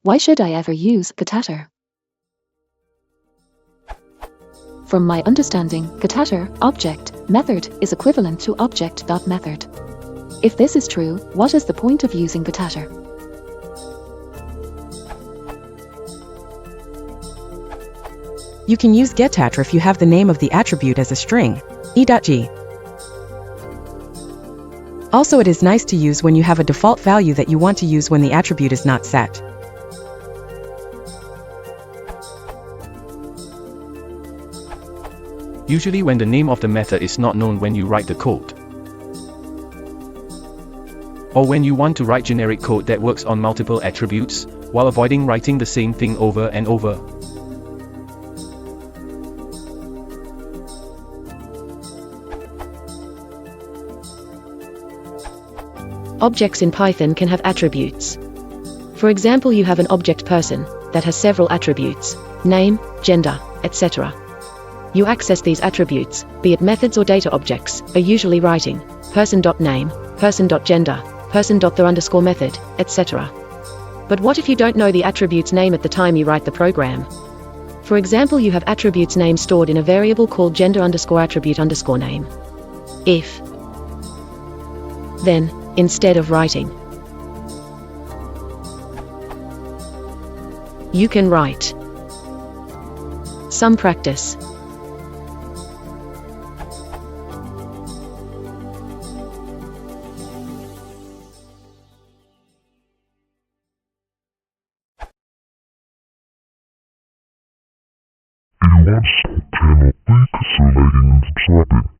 Why should I ever use Getattr? From my understanding, Getattr, object, method, is equivalent to object.method. If this is true, what is the point of using Getattr? You can use Getattr if you have the name of the attribute as a string, e.g. Also, it is nice to use when you have a default value that you want to use when the attribute is not set. Usually when the name of the method is not known when you write the code, or when you want to write generic code that works on multiple attributes, while avoiding writing the same thing over and over. Objects in Python can have attributes. For example, you have an object person that has several attributes, name, gender, etc. You access these attributes, be it methods or data objects, by usually writing person.name, person.gender, person.the_method, etc. But what if you don't know the attribute's name at the time you write the program? For example, you have attribute's name stored in a variable called gender_attribute_name. If then, instead of writing, you can write some practice. Channel, click so liking and subscribing.